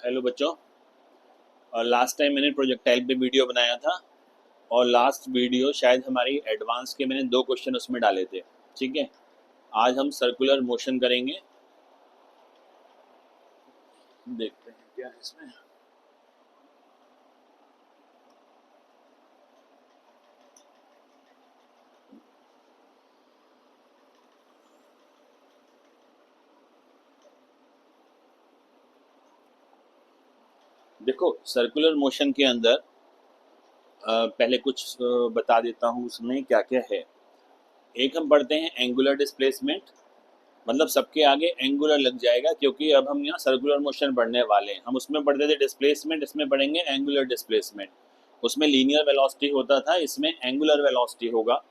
Hello बच्चों। और last time मैंने प्रोजेक्टाइल पे वीडियो बनाया था और लास्ट वीडियो शायद हमारी एडवांस के मैंने 2 क्वेश्चन उसमें डाले थे। ठीक है, आज हम सर्कुलर मोशन करेंगे। देखते हैं क्या है इसमें। देखो, सर्कुलर मोशन के अंदर पहले कुछ बता देता हूँ उसमें क्या क्या है। एक हम पढ़ते हैं एंगुलर डिस्प्लेसमेंट, मतलब सबके आगे एंगुलर लग जाएगा क्योंकि अब हम यहाँ सर्कुलर मोशन पढ़ने वाले हैं। हम उसमें पढ़ते थे डिस्प्लेसमेंट, इसमें पढ़ेंगे एंगुलर डिस्प्लेसमेंट। उसमें लीनियर वेलोसिटी होता था, इसमें एंगुलर वेलोसिटी होगा।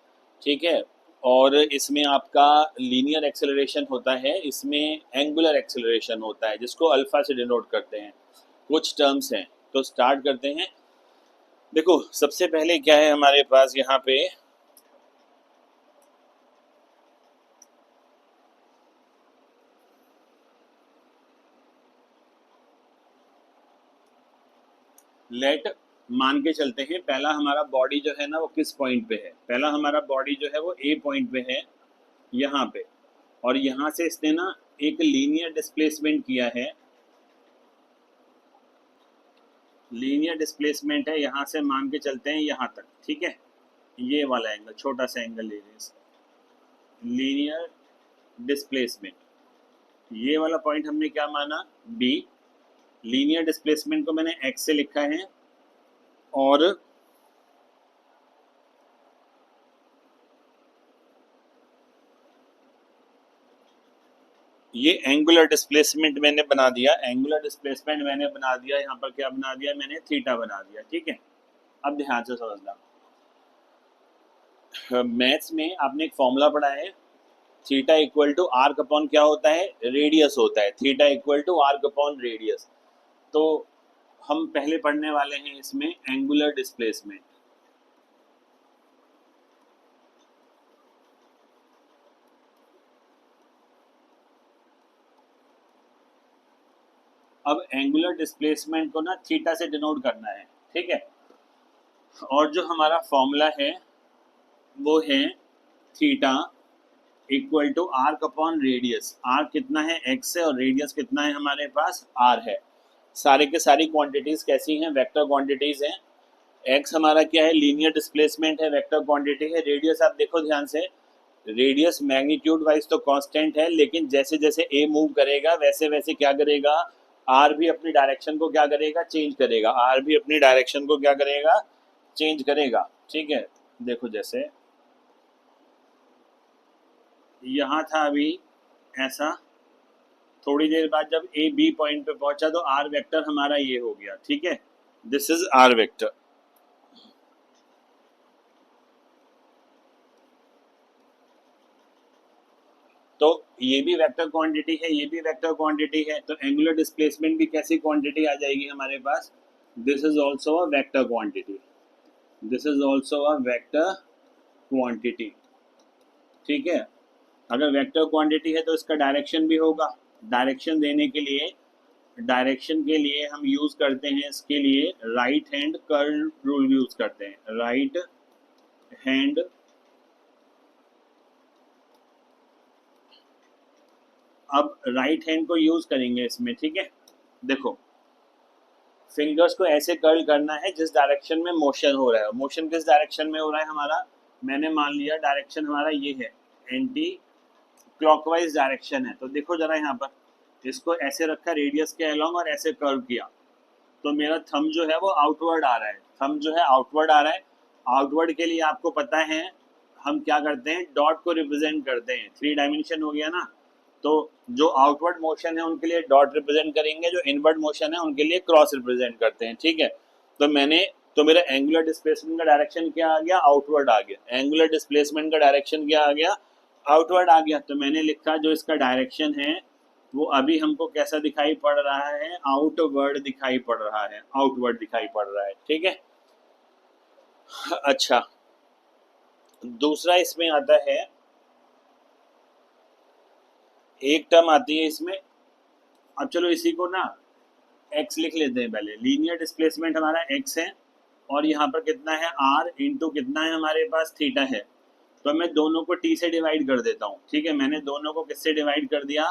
ठीक है, और इसमें आपका लीनियर एक्सेलरेशन होता है, इसमें एंगुलर एक्सेलरेशन होता है जिसको अल्फा से डिनोट करते हैं। कुछ टर्म्स हैं, तो स्टार्ट करते हैं। देखो, सबसे पहले क्या है हमारे पास यहाँ पे, लेट मान के चलते हैं पहला हमारा बॉडी जो है ना वो किस पॉइंट पे है। पहला हमारा बॉडी जो है वो ए पॉइंट पे है, यहाँ पे। और यहाँ से इसने ना एक लीनियर डिस्प्लेसमेंट किया है। लीनियर डिस्प्लेसमेंट है, यहाँ से मान के चलते हैं यहाँ तक। ठीक है, ये वाला एंगल, छोटा सा एंगल ले लें, लीनियर डिस्प्लेसमेंट। ये वाला पॉइंट हमने क्या माना, बी। लीनियर डिस्प्लेसमेंट को मैंने एक्स से लिखा है, और ये एंगुलर डिस्प्लेसमेंट मैंने बना दिया। एंगुलर डिस्प्लेसमेंट मैंने बना दिया, यहाँ पर क्या बना दिया मैंने, थीटा बना दिया। ठीक है, अब ध्यान से समझना। मैथ्स में आपने एक फॉर्मूला पढ़ा है, theta equal to arc upon क्या होता है, रेडियस होता है। Theta equal to arc upon radius. तो हम पहले पढ़ने वाले हैं इसमें एंगुलर डिस्प्लेसमेंट। अब एंगुलर डिस्प्लेसमेंट को ना थीटा से डिनोट करना है। ठीक है, और जो हमारा फॉर्मूला है वो है theta equal to arc upon radius. Arc कितना है, एक्स है, और रेडियस कितना है हमारे पास, आर है। सारे के सारी क्वांटिटीज कैसी हैं, वेक्टर क्वांटिटीज हैं। एक्स हमारा क्या है, लीनियर डिस्प्लेसमेंट है, वेक्टर क्वांटिटी है। रेडियस आप देखो ध्यान से, रेडियस मैग्नीट्यूड वाइज तो कांस्टेंट है, लेकिन जैसे जैसे ए मूव करेगा वैसे वैसे क्या करेगा, आर भी अपनी डायरेक्शन को क्या करेगा, चेंज करेगा। आर भी अपनी डायरेक्शन को क्या करेगा, चेंज करेगा। ठीक है, देखो जैसे यहाँ था अभी ऐसा, थोड़ी देर बाद जब ए बी पॉइंट पे पहुंचा तो आर वेक्टर हमारा ये हो गया। ठीक है, दिस इज आर वेक्टर। तो ये भी वेक्टर क्वांटिटी है, ये भी वेक्टर क्वांटिटी है, तो एंगुलर डिस्प्लेसमेंट भी कैसी क्वांटिटी आ जाएगी हमारे पास, this is also a vector quantity. This is also a vector quantity. ठीक है, अगर वेक्टर क्वांटिटी है तो इसका डायरेक्शन भी होगा। डायरेक्शन देने के लिए, डायरेक्शन के लिए हम यूज करते हैं इसके लिए right hand curl rule use करते हैं। राइट हैंड, अब राइट हैंड को यूज करेंगे इसमें। ठीक है, देखो फिंगर्स को ऐसे कर्ल करना है जिस डायरेक्शन में मोशन हो रहा है। मोशन किस डायरेक्शन में हो रहा है हमारा, मैंने मान लिया डायरेक्शन हमारा ये है, एंटी क्लॉकवाइज डायरेक्शन है। तो देखो जरा यहाँ पर, इसको ऐसे रखा रेडियस के अलोंग और ऐसे कर्व किया, तो मेरा थंब जो है वो आउटवर्ड आ रहा है। थंब जो है आउटवर्ड आ रहा है। आउटवर्ड के लिए आपको पता है हम क्या करते हैं, डॉट को रिप्रेजेंट करते हैं। 3 डायमेंशन हो गया ना, तो जो आउटवर्ड मोशन है उनके लिए डॉट रिप्रेजेंट करेंगे, जो इनवर्ड मोशन है उनके लिए क्रॉस रिप्रेजेंट करते हैं। ठीक है, तो मैंने, तो मेरा एंगुलर डिस्प्लेसमेंट का डायरेक्शन क्या आ गया, आउटवर्ड आ गया। एंगुलर डिस्प्लेसमेंट का डायरेक्शन क्या आ गया, आउटवर्ड आ गया। तो मैंने लिखा जो इसका डायरेक्शन है वो अभी हमको कैसा दिखाई पड़ रहा है, आउटवर्ड दिखाई पड़ रहा है, आउटवर्ड दिखाई पड़ रहा है। ठीक है, अच्छा, दूसरा इसमें आता है, एक टर्म आती है इसमें। अब चलो इसी को ना एक्स लिख लेते हैं पहले, लीनियर डिस्प्लेसमेंट हमारा एक्स है और यहाँ पर कितना है आर इंटू कितना है हमारे पास थीटा है। तो मैं दोनों को टी से डिवाइड कर देता हूँ, ठीक है, मैंने दोनों को किससे डिवाइड कर दिया,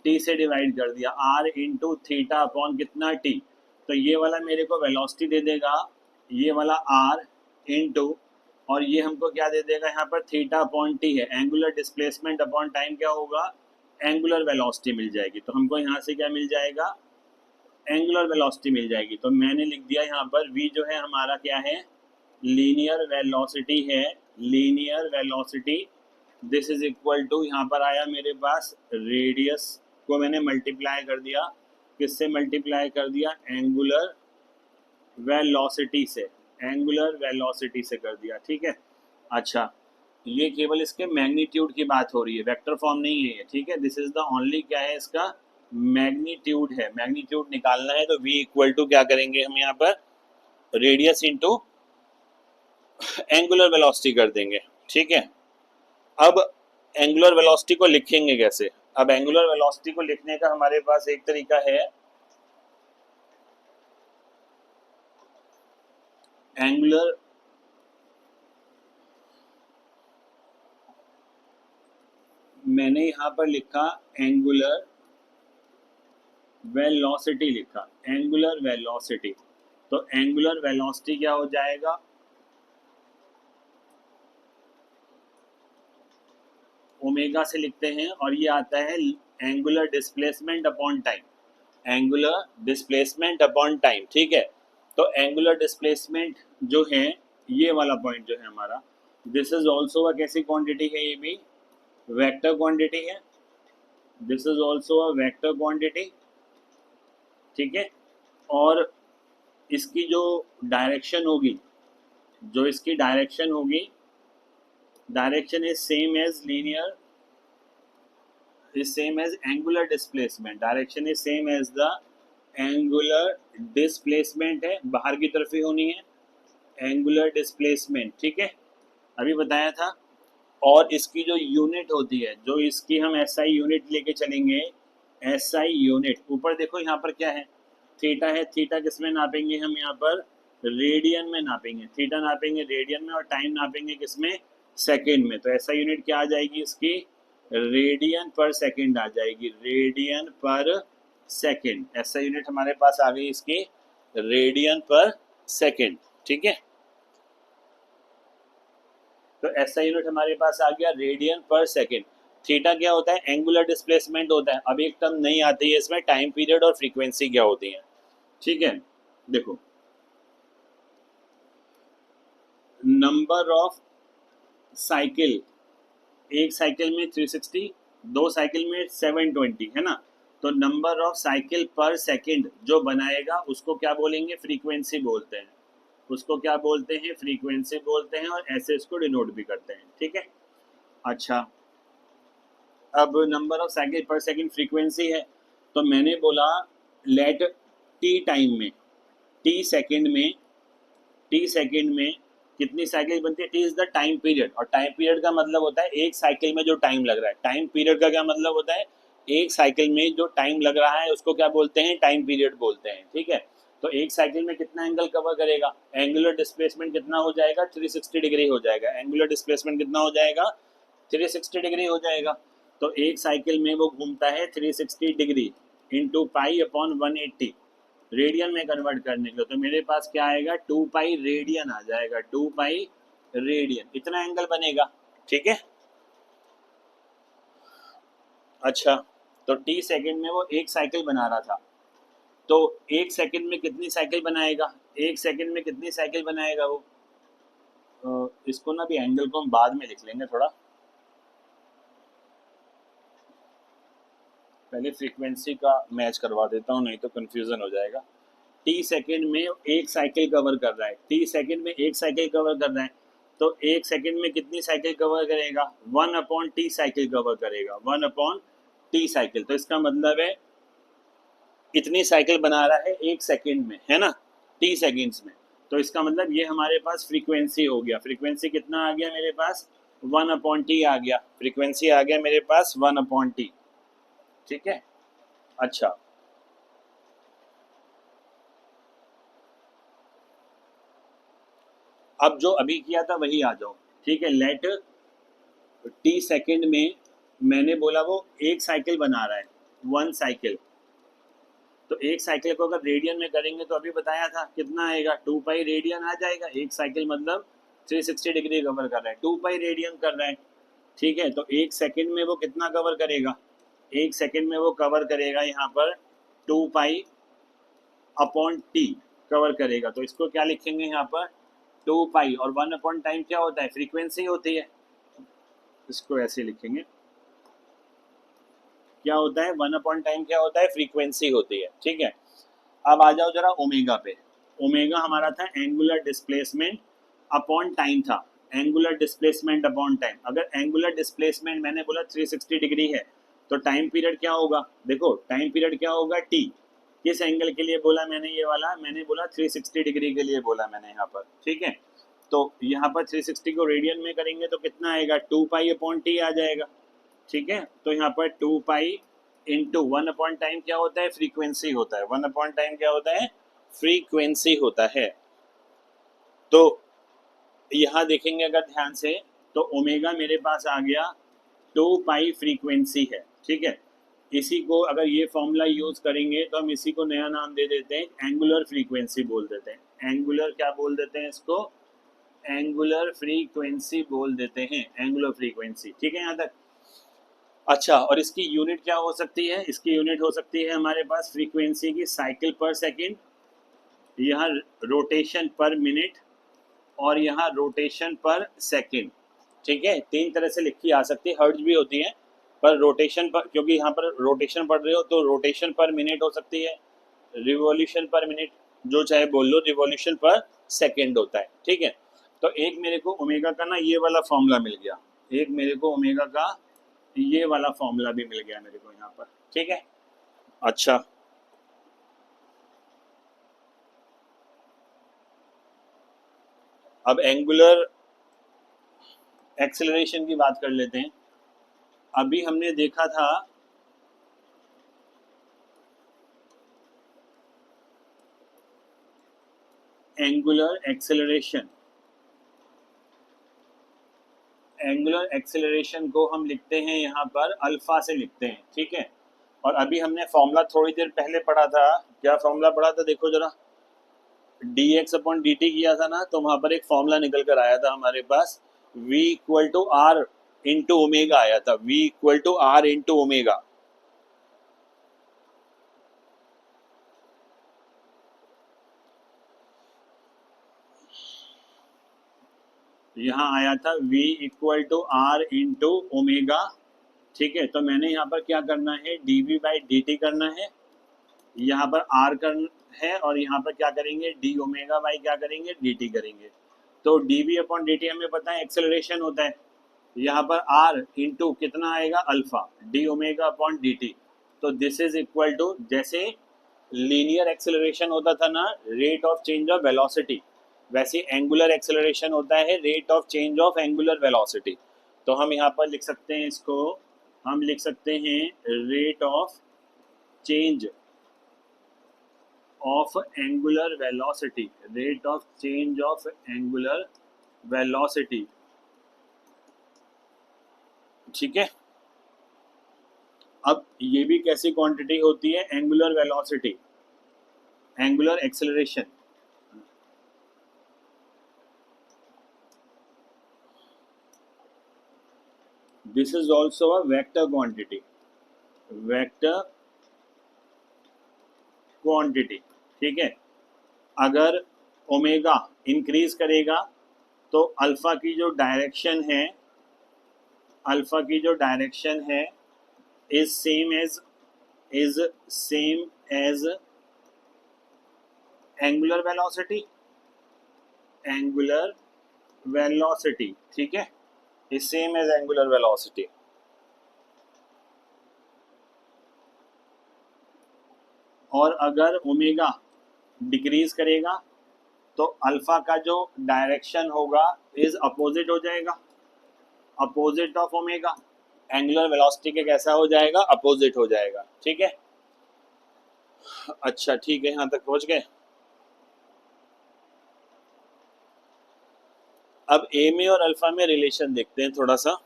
टी से डिवाइड कर दिया, आर इंटू थीटा अपॉन कितना टी। तो ये वाला मेरे को वेलोसिटी दे देगा, ये वाला आर इंटू, और ये हमको क्या दे देगा यहाँ पर थीटा अपॉन टी है, एंगुलर डिस्प्लेसमेंट अपॉन टाइम क्या होगा, एंगुलर वेलोसिटी मिल जाएगी। तो हमको यहाँ से क्या मिल जाएगा, एंगुलर वेलोसिटी मिल जाएगी। तो मैंने लिख दिया यहाँ पर v जो है हमारा क्या है, लीनियर वेलोसिटी है, linear velocity, this is equal to, यहाँ पर आया मेरे पास रेडियस को मैंने मल्टीप्लाई कर दिया, किससे मल्टीप्लाई कर दिया, एंगुलर वेलोसिटी से, एंगुलर वेलोसिटी से कर दिया, ठीक है। अच्छा, ये केवल इसके मैग्नीट्यूड की बात हो रही है, वेक्टर फॉर्म नहीं है ये, ठीक है। दिस इज द ओनली क्या है इसका मैग्नीट्यूड है, मैग्नीट्यूड निकालना है तो v इक्वल टू क्या करेंगे हम यहाँ पर, रेडियस इंटू एंगुलर वेलोसिटी कर देंगे, ठीक है। अब एंगुलर वेलोसिटी को लिखेंगे कैसे, अब एंगुलर वेलोसिटी को लिखने का हमारे पास एक तरीका है, एंगुलर मैंने यहाँ पर लिखा एंगुलर वेलोसिटी लिखा, एंगुलर वेलोसिटी। तो एंगुलर वेलोसिटी क्या हो जाएगा, ओमेगा से लिखते हैं, और ये आता है angular displacement upon time, angular displacement upon time, ठीक है। तो एंगुलर डिस्प्लेसमेंट जो है, ये वाला पॉइंट जो है हमारा, दिस इज ऑल्सो अ कैसी क्वांटिटी है, ये भी वेक्टर क्वांटिटी है, this is also a vector quantity, ठीक है। और इसकी जो डायरेक्शन होगी, जो इसकी डायरेक्शन होगी, direction is same as linear, is same as angular displacement, direction is same as the angular displacement है, बाहर की तरफ ही होनी है angular displacement, ठीक है, अभी बताया था। और इसकी जो यूनिट होती है, जो इसकी हम SI यूनिट लेके चलेंगे, SI यूनिट, ऊपर देखो यहाँ पर क्या है, थीटा है, थीटा किस में नापेंगे हम, यहाँ पर रेडियन में नापेंगे, थीटा नापेंगे रेडियन में, और टाइम नापेंगे किसमें, सेकेंड में। तो SI यूनिट क्या आ जाएगी इसकी, रेडियन पर सेकेंड आ जाएगी, रेडियन पर सेकेंड, SI यूनिट हमारे पास आ गई इसकी रेडियन पर सेकेंड, ठीक है। तो SI यूनिट हमारे पास आ गया रेडियन पर सेकेंड। थीटा क्या होता है, एंगुलर डिस्प्लेसमेंट होता है। अब एक टर्म नहीं आती है इसमें, टाइम पीरियड और फ्रीक्वेंसी क्या होती है, ठीक है। देखो, नंबर ऑफ साइकिल, एक साइकिल में 360, दो साइकिल में 720 है ना। तो नंबर ऑफ साइकिल पर सेकंड जो बनाएगा उसको क्या बोलेंगे, फ्रीक्वेंसी बोलते हैं, उसको क्या बोलते हैं, फ्रीक्वेंसी बोलते हैं, और ऐसे इसको डिनोट भी करते हैं, ठीक है। अच्छा, अब नंबर ऑफ साइकिल पर सेकंड फ्रीक्वेंसी है, तो मैंने बोला लेट टी टाइम में, टी सेकंड में, टी सेकंड में कितनी साइकिल बनती है, T is the time period, और टाइम पीरियड का मतलब होता है एक साइकिल में जो टाइम लग रहा है। टाइम पीरियड का क्या मतलब होता है, एक साइकिल में जो टाइम लग रहा है उसको क्या बोलते हैं, टाइम पीरियड बोलते हैं, ठीक है। तो एक साइकिल में कितना एंगल कवर करेगा, एंगुलर डिस्प्लेसमेंट कितना हो जाएगा, 360 डिग्री हो जाएगा, एंगुलर डिस्प्लेसमेंट कितना हो जाएगा, 360 डिग्री हो जाएगा। तो एक साइकिल में वो घूमता है 360 degree into pi upon 180, radian में कन्वर्ट करने के, तो मेरे पास क्या आएगा, 2 पाई रेडियन आ जाएगा, 2 पाई रेडियन, इतना एंगल बनेगा, ठीक है। अच्छा, तो टी सेकंड में वो एक साइकिल बना रहा था, तो एक सेकंड में कितनी साइकिल बनाएगा, एक सेकंड में कितनी साइकिल बनाएगा वो, इसको ना भी एंगल को हम बाद में लिख लेंगे थोड़ा, पहले फ्रीक्वेंसी का मैच करवा देता हूँ, नहीं तो कंफ्यूजन हो जाएगा। टी सेकंड में एक साइकिल कवर कर रहा है, टी सेकंड में एक साइकिल कवर कर रहा है, तो एक सेकंड में कितनी साइकिल कवर करेगा, 1 अपॉन टी साइकिल कवर करेगा, 1 अपॉन टी साइकिल। तो इसका मतलब है इतनी साइकिल बना रहा है एक सेकंड में, है ना, टी सेकंड्स में। तो इसका मतलब ये हमारे पास फ्रीक्वेंसी हो गया, फ्रीक्वेंसी कितना आ गया मेरे पास, 1 अपॉन टी आ गया, फ्रीक्वेंसी आ गया मेरे पास 1 अपॉन टी, ठीक है। अच्छा, अब जो अभी किया था वही आ जाओ, ठीक है। लेट टी सेकंड में मैंने बोला वो एक साइकिल बना रहा है, 1 साइकिल। तो एक साइकिल को अगर रेडियन में करेंगे तो अभी बताया था कितना आएगा, 2 पाई रेडियन आ जाएगा। एक साइकिल मतलब 360 डिग्री कवर कर रहा है, 2 पाई रेडियन कर रहा है, ठीक है। तो एक सेकंड में वो कितना कवर करेगा, एक सेकंड में वो कवर करेगा यहाँ पर 2 पाई अपॉन टी कवर करेगा। तो इसको क्या लिखेंगे यहाँ पर, 2 पाई, और 1 अपॉन टाइम क्या होता है, फ्रीक्वेंसी होती है। इसको ऐसे लिखेंगे, क्या होता है, 1 अपॉन टाइम क्या होता है, फ्रीक्वेंसी होती है, ठीक है। अब आ जाओ जरा ओमेगा पे। ओमेगा हमारा था एंगुलर डिस्प्लेसमेंट अपॉन टाइम था, एंगुलर डिस्प्लेसमेंट अपॉन टाइम। अगर एंगुलर डिस्प्लेसमेंट मैंने बोला 360 डिग्री है, तो टाइम पीरियड क्या होगा, देखो टाइम पीरियड क्या होगा, टी। किस एंगल के लिए बोला मैंने, ये वाला मैंने बोला 360 डिग्री के लिए बोला मैंने यहाँ पर, ठीक है। तो यहाँ पर 360 को रेडियन में करेंगे तो कितना आएगा, 2 पाई अपॉन टी आ जाएगा, ठीक है। तो यहाँ पर 2 पाई इंटू 1 अपॉन टाइम क्या होता है, फ्रीक्वेंसी होता है। 1 अपॉन टाइम क्या होता है, फ्रीक्वेंसी होता है। तो यहाँ देखेंगे अगर ध्यान से, तो ओमेगा मेरे पास आ गया 2 पाई फ्रीक्वेंसी है, ठीक है। इसी को अगर ये फॉर्मूला यूज करेंगे तो हम इसी को नया नाम दे देते हैं, एंगुलर फ्रीक्वेंसी बोल देते हैं। एंगुलर क्या बोल देते हैं इसको, एंगुलर फ्रीक्वेंसी बोल देते हैं, एंगुलर फ्रीक्वेंसी, ठीक है यहाँ तक। अच्छा, और इसकी यूनिट क्या हो सकती है, इसकी यूनिट हो सकती है हमारे पास फ्रीक्वेंसी की साइकिल पर सेकंड, यहाँ रोटेशन पर मिनट, और यहाँ रोटेशन पर सेकंड, ठीक है। 3 तरह से लिखी आ सकती है, हर्ट्ज भी होती है, पर रोटेशन पर, क्योंकि यहाँ पर रोटेशन पढ़ रहे हो तो रोटेशन पर मिनट हो सकती है, रिवॉल्यूशन पर मिनट, जो चाहे बोल लो, रिवॉल्यूशन पर सेकंड होता है, ठीक है। तो एक मेरे को ओमेगा का ना ये वाला फॉर्मूला मिल गया, एक मेरे को ओमेगा का ये वाला फॉर्मूला भी मिल गया मेरे को यहाँ पर, ठीक है। अच्छा, अब एंगुलर एक्सेलरेशन की बात कर लेते हैं। अभी हमने देखा था एंगुलर एक्सेलरेशन, एंगुलर एक्सेलरेशन को हम लिखते हैं यहाँ पर अल्फा से लिखते हैं, ठीक है। और अभी हमने फॉर्मूला थोड़ी देर पहले पढ़ा था, क्या फॉर्मूला पढ़ा था, देखो जरा, D X upon D T किया था ना, तो वहां पर एक फॉर्मूला निकल कर आया था हमारे पास, v equal to r into omega आया था, v equal to r into omega. यहाँ आया था v equal to r into omega, ठीक है। तो मैंने यहाँ पर क्या करना है, dv बाई डी टी करना है, यहाँ पर r करना है, और यहाँ पर क्या करेंगे, डी ओमेगा बाई क्या करेंगे, dt करेंगे। तो dv अपॉन dt हमें पता है एक्सेलरेशन होता है, यहाँ पर r इंटू कितना आएगा, alpha, D omega upon D T. तो दिस इज इक्वल टू, जैसे लीनियर एक्सेलरेशन होता था ना, rate of change of velocity, वैसे एंगुलर एक्सेलरेशन होता है rate of change of angular velocity. तो हम यहाँ पर लिख सकते हैं इसको, हम लिख सकते हैं rate of change of angular velocity, rate of change of angular velocity, ठीक है। अब ये भी कैसी क्वांटिटी होती है, angular velocity, angular acceleration, this is also a vector quantity, vector quantity, ठीक है। अगर ओमेगा इंक्रीज करेगा तो अल्फा की जो डायरेक्शन है, अल्फा की जो डायरेक्शन है is same as, is same as angular velocity, angular velocity, ठीक है, is same as angular velocity. और अगर ओमेगा डिक्रीज करेगा तो अल्फा का जो डायरेक्शन होगा इज अपोजिट हो जाएगा, opposite of omega, angular velocity के कैसा हो जाएगा, अपोजिट हो जाएगा, ठीक है। अच्छा ठीक है, यहाँ तक पहुँच गए। अब ए में और अल्फा में रिलेशन देखते हैं थोड़ा सा।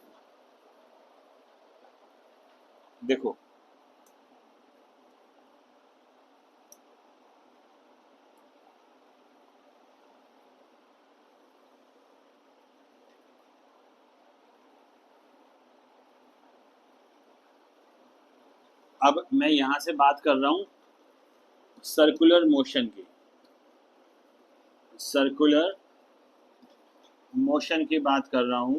देखो अब मैं यहां से बात कर रहा हूं सर्कुलर मोशन की, सर्कुलर मोशन की बात कर रहा हूं,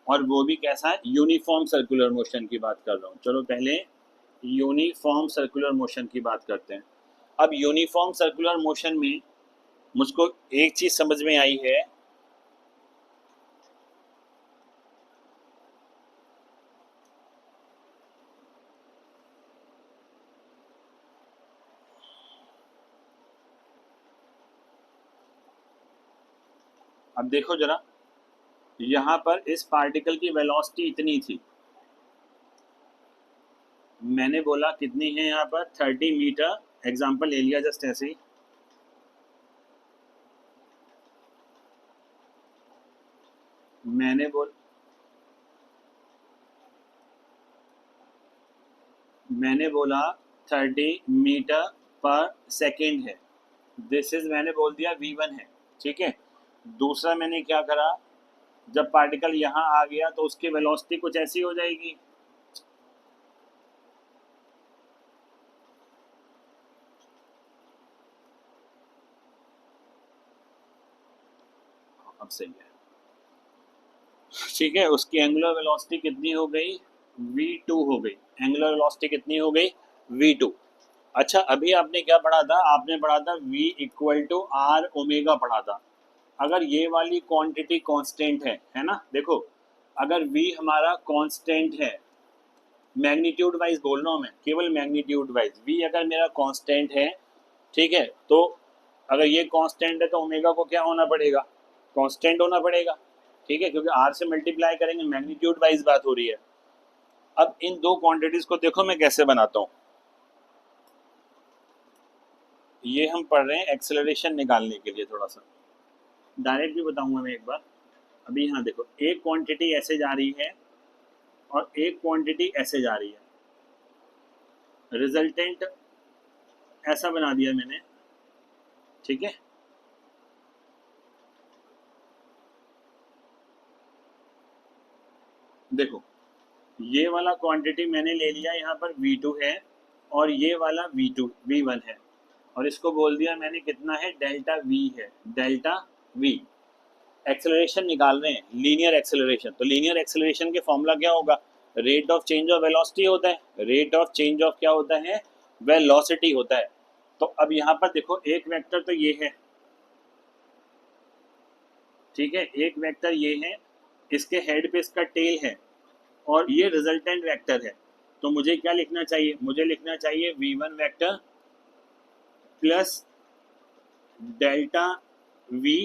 और वो भी कैसा है, यूनिफॉर्म सर्कुलर मोशन की बात कर रहा हूं। चलो पहले यूनिफॉर्म सर्कुलर मोशन की बात करते हैं। अब यूनिफॉर्म सर्कुलर मोशन में मुझको एक चीज समझ में आई है, अब देखो जरा, यहां पर इस पार्टिकल की वेलोसिटी इतनी थी, मैंने बोला कितनी है यहाँ पर 30 मीटर, एग्जाम्पल ले लिया जस्ट ऐसे ही। मैंने बोल मैंने बोला 30 मीटर पर सेकेंड है, दिस इज मैंने बोल दिया v1 है, ठीक है। दूसरा मैंने क्या करा, जब पार्टिकल यहाँ आ गया तो उसकी वेलोसिटी कुछ ऐसी हो जाएगी, अब सही है, ठीक है। उसकी एंगुलर वेलोसिटी कितनी हो गई, v2 हो गई, एंगुलर वेलोसिटी कितनी हो गई, v2। अच्छा अभी आपने क्या पढ़ा था, आपने पढ़ा था v equal to are omega पढ़ा था। अगर ये वाली क्वांटिटी कांस्टेंट है ना, देखो अगर v हमारा कांस्टेंट है, मैग्नीट्यूड वाइज बोल रहा हूँ मैं, केवल मैग्नीट्यूड वाइज, v अगर मेरा कांस्टेंट है, ठीक है, तो अगर ये कांस्टेंट है तो ओमेगा को क्या होना पड़ेगा, कांस्टेंट होना पड़ेगा, ठीक है, क्योंकि r से मल्टीप्लाई करेंगे, मैग्नीट्यूड वाइज बात हो रही है। अब इन दो क्वांटिटीज को देखो मैं कैसे बनाता हूँ, ये हम पढ़ रहे हैं एक्सेलरेशन निकालने के लिए, थोड़ा सा डायरेक्ट भी बताऊंगा मैं एक बार। अभी यहाँ देखो, एक क्वांटिटी ऐसे जा रही है और एक क्वांटिटी ऐसे जा रही है, रिजल्टेंट ऐसा बना दिया मैंने, ठीक है। देखो ये वाला क्वांटिटी मैंने ले लिया, यहाँ पर v2 है, और ये वाला v1 है, और इसको बोल दिया मैंने कितना है, डेल्टा v है, डेल्टा v। एक्सेलरेशन निकाल रहे हैं, लीनियर एक्सेलरेशन, तो लीनियर एक्सेलरेशन के फॉर्मूला क्या होगा, rate of change of velocity होता है, रेट ऑफ चेंज ऑफ क्या होता है, वेलोसिटी होता है। तो अब यहाँ पर देखो एक वेक्टर तो ये है, ठीक है, एक वेक्टर ये है, इसके हेड पे इसका टेल है, और ये रिजल्टेंट वेक्टर है। तो मुझे क्या लिखना चाहिए, मुझे लिखना चाहिए v1 vector plus delta v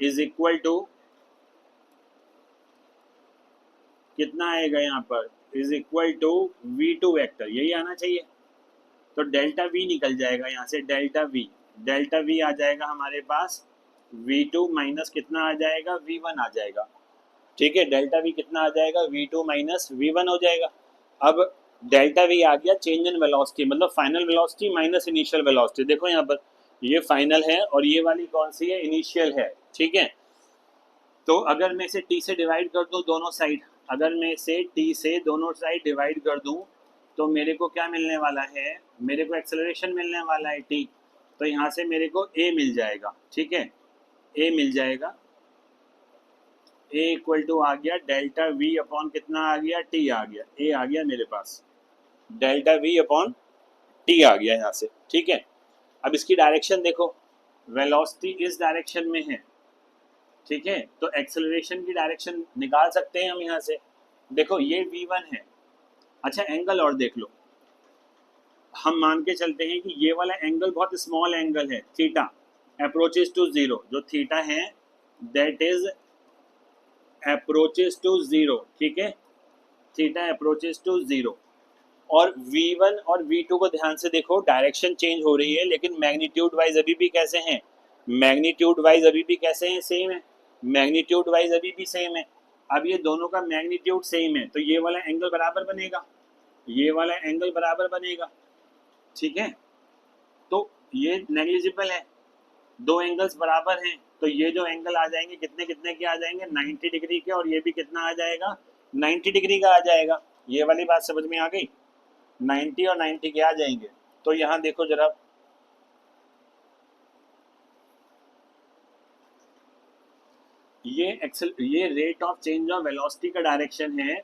is equal to कितना आएगा यहाँ पर, is equal to v2 vector, यही आना चाहिए। तो डेल्टा v निकल जाएगा यहाँ से, डेल्टा v आ जाएगा हमारे पास, v2 माइनस कितना आ जाएगा, v1 आ जाएगा, ठीक है। डेल्टा v कितना आ जाएगा, v2 माइनस v1 हो जाएगा। अब डेल्टा v आ गया चेंज इन वेलोसिटी, मतलब final velocity minus initial velocity. देखो यहाँ पर ये फाइनल है और ये वाली कौन सी है, इनिशियल है, ठीक है। तो अगर मैं इसे t से डिवाइड कर दूं दोनों साइड, अगर मैं इसे t से दोनों साइड डिवाइड कर दूं तो मेरे को क्या मिलने वाला है, मेरे को एक्सेलरेशन मिलने वाला है t। तो यहाँ से मेरे को a मिल जाएगा, ठीक है, a मिल जाएगा, a इक्वल टू आ गया डेल्टा v अपॉन कितना आ गया, t आ गया, a आ गया मेरे पास, डेल्टा v अपॉन t आ गया यहाँ से, ठीक है। अब इसकी डायरेक्शन देखो, वेलोसिटी इस डायरेक्शन में है, ठीक है, तो एक्सेलरेशन की डायरेक्शन निकाल सकते हैं हम यहाँ से। देखो ये v1 है, अच्छा एंगल और देख लो, हम मान के चलते हैं कि ये वाला एंगल बहुत स्मॉल एंगल है, थीटा अप्रोचेस टू जीरो, जो थीटा है that is approaches to zero, ठीक है, थीटा अप्रोचेस टू जीरो। और v1 और v2 को ध्यान से देखो, डायरेक्शन चेंज हो रही है लेकिन मैग्नीट्यूड वाइज अभी भी कैसे हैं, मैग्नीट्यूड वाइज अभी भी कैसे हैं, सेम है, मैग्नीट्यूड वाइज अभी भी सेम है। अब ये दोनों का मैग्नीट्यूड सेम है तो ये वाला एंगल बराबर बनेगा, ये वाला एंगल बराबर बनेगा, ठीक है। तो ये नेग्लिजिबल है, दो एंगल्स बराबर हैं तो ये जो एंगल आ जाएंगे कितने कितने के आ जाएंगे, 90 डिग्री के, और ये भी कितना आ जाएगा, 90 डिग्री का आ जाएगा। ये वाली बात समझ में आ गई, 90 और 90 के आ जाएंगे। तो यहाँ देखो जरा, ये rate of change of velocity का डायरेक्शन है,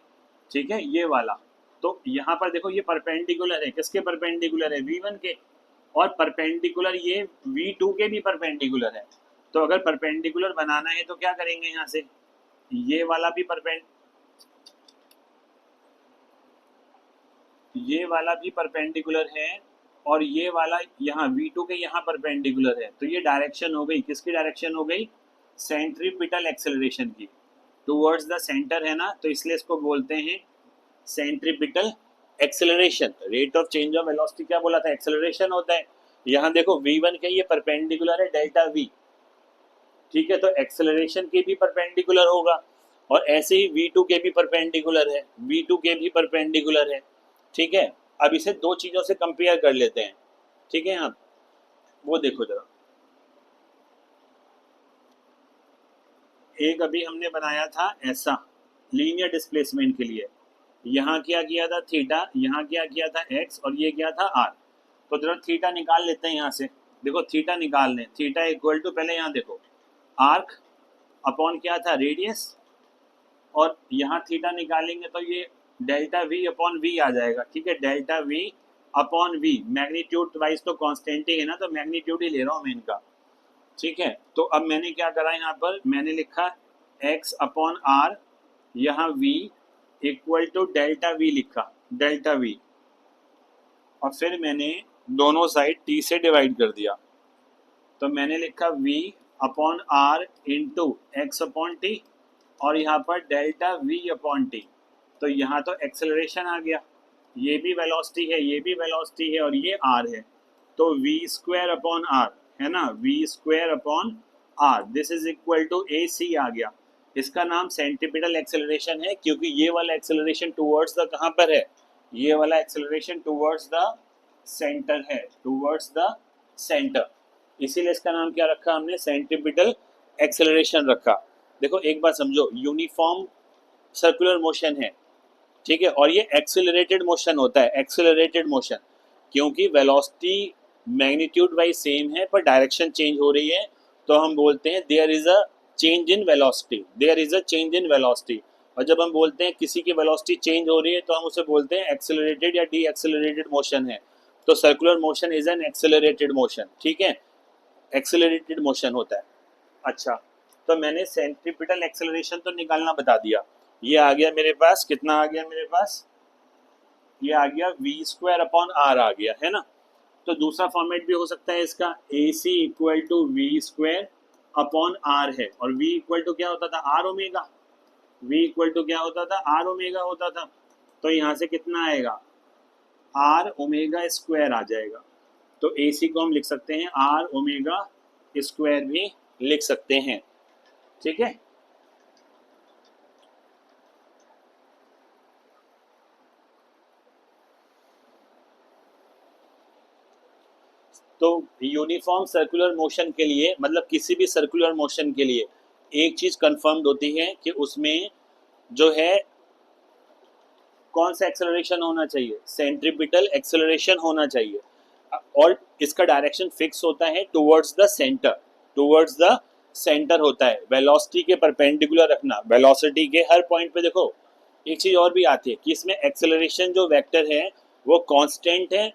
ठीक है, ये वाला। तो यहाँ पर देखो ये परपेंडिकुलर है, किसके परपेंडिकुलर है, V1 के, और परपेंडिकुलर ये V2 के भी परपेंडिकुलर है। तो अगर परपेंडिकुलर बनाना है तो क्या करेंगे, यहाँ से ये वाला भी ये वाला भी परपेंडिकुलर है, और ये वाला यहाँ V2 के यहाँ परपेंडिकुलर है। तो ये डायरेक्शन हो गई, किसकी डायरेक्शन हो गई, सेंट्रीपिटल एक्सेलरेशन की, टुवर्ड्स द सेंटर है ना, तो इसलिए इसको बोलते हैं centripetal acceleration. Rate of change of velocity क्या बोला था, एक्सेलरेशन होता है। यहाँ देखो V1 के ये परपेंडिकुलर है डेल्टा V, ठीक है, तो एक्सेलरेशन के भी परपेंडिकुलर होगा, और ऐसे ही V2 के भी परपेंडिकुलर है, V2 के भी परपेंडिकुलर है, ठीक है। अब इसे दो चीजों से कंपेयर कर लेते हैं, ठीक है। यहाँ वो देखो जरा, एक अभी हमने बनाया था ऐसा लीनियर डिस्प्लेसमेंट के लिए, यहाँ क्या किया था थीटा, यहाँ क्या किया था एक्स, और ये क्या था आर। तो जरा थीटा निकाल लेते हैं यहाँ से, देखो थीटा निकाल लें, थीटा इक्वल टू, पहले यहाँ देखो आर्क अपॉन क्या था रेडियस, और यहाँ थीटा निकालेंगे तो ये डेल्टा वी अपॉन वी आ जाएगा, ठीक है, delta v upon v, magnitude wise तो कांस्टेंट ही है ना, तो मैग्नीट्यूड ही ले रहा हूँ मैं इनका, ठीक है। तो अब मैंने क्या करा, यहाँ पर मैंने लिखा x अपॉन आर, यहाँ v equal to delta v लिखा, डेल्टा वी, और फिर मैंने दोनों साइड t से डिवाइड कर दिया, तो मैंने लिखा v upon r into x upon t, और यहाँ पर डेल्टा v अपॉन टी। तो यहाँ तो एक्सेलरेशन आ गया, ये भी वेलोसिटी है, ये भी वेलोसिटी है, और ये r है, तो v स्क्वायर अपॉन आर है ना, v square upon R, this is equal to A C आ गया। इसका नाम सेंट्रीपिटल एक्सेलरेशन है, क्योंकि ये वाला एक्सेलरेशन टुवर्ड्स द कहाँ पर है, ये वाला एक्सेलरेशन टुवर्ड्स द सेंटर है, टुवर्ड्स द सेंटर, इसीलिए इसका नाम क्या रखा हमने, सेंट्रीपिटल एक्सेलरेशन रखा। देखो एक बात समझो, यूनिफॉर्म सर्कुलर मोशन है, ठीक है, और ये एक्सेलरेटेड मोशन होता है, एक्सेलरेटेड मोशन, क्योंकि वेलोसिटी मैग्नीट्यूड वाइज सेम है पर डायरेक्शन चेंज हो रही है, तो हम बोलते हैं there is a change in velocity, there is a change in velocity. और जब हम बोलते हैं किसी की वेलोसिटी चेंज हो रही है तो हम उसे बोलते हैं एक्सेलरेटेड या डी एक्सेलरेटेड मोशन है। तो circular motion is an accelerated motion, ठीक है, एक्सेलरेटेड मोशन होता है। अच्छा, तो मैंने सेंट्रीपिटल एक्सेलरेशन तो निकालना बता दिया, ये आ गया मेरे पास, कितना आ गया मेरे पास, ये आ गया वी स्क्वायर अपॉन आर आ गया, है ना। तो दूसरा फॉर्मेट भी हो सकता है इसका, A C equal to V square upon R है, और वी इक्वल टू क्या होता था, R omega, V equal to क्या होता था, आर ओमेगा होता था। तो यहाँ से कितना आएगा, आर ओमेगा स्क्वायर आ जाएगा। तो ए सी को हम लिख सकते हैं आर ओमेगा स्क्वायर भी लिख सकते हैं, ठीक है। तो यूनिफॉर्म सर्कुलर मोशन के लिए, मतलब किसी भी सर्कुलर मोशन के लिए एक चीज कंफर्म्ड होती है कि उसमें जो है कौन सा एक्सेलरेशन होना चाहिए, सेंट्रीपिटल एक्सेलरेशन होना चाहिए, और इसका डायरेक्शन फिक्स होता है towards the centre, towards the centre होता है। वेलोसिटी के परपेंडिकुलर रखना, वेलोसिटी के हर पॉइंट पे देखो एक चीज और भी आती है कि इसमें एक्सेलरेशन जो वेक्टर है वो कांस्टेंट है,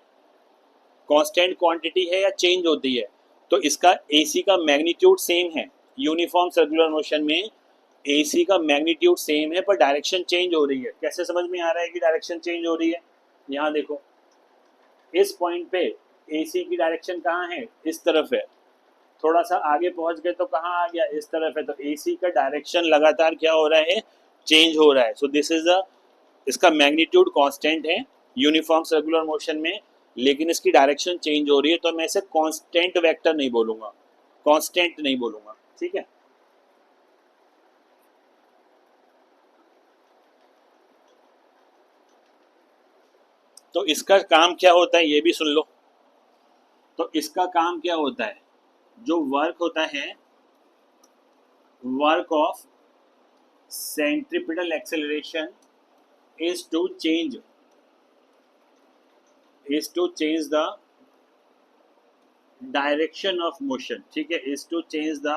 कांस्टेंट क्वांटिटी है या चेंज होती है। तो इसका AC का मैग्नीट्यूड सेम है, यूनिफॉर्म सर्कुलर मोशन में AC का मैग्नीट्यूड सेम है पर डायरेक्शन चेंज हो रही है। कैसे समझ में आ रहा है कि डायरेक्शन चेंज हो रही है, यहाँ देखो इस पॉइंट पे AC की डायरेक्शन कहाँ है, इस तरफ है, थोड़ा सा आगे पहुंच गए तो कहाँ आ गया, इस तरफ है। तो AC का डायरेक्शन लगातार क्या हो रहा है, चेंज हो रहा है। सो दिस इज अ, इसका मैग्नीट्यूड कांस्टेंट है यूनिफॉर्म सर्कुलर मोशन में, लेकिन इसकी डायरेक्शन चेंज हो रही है, तो मैं इसे कांस्टेंट वेक्टर नहीं बोलूंगा, कांस्टेंट नहीं बोलूंगा, ठीक है। तो इसका काम क्या होता है ये भी सुन लो। तो इसका काम क्या होता है, जो वर्क होता है, work of centripetal acceleration is to change the direction of motion, ठीक है, is to change the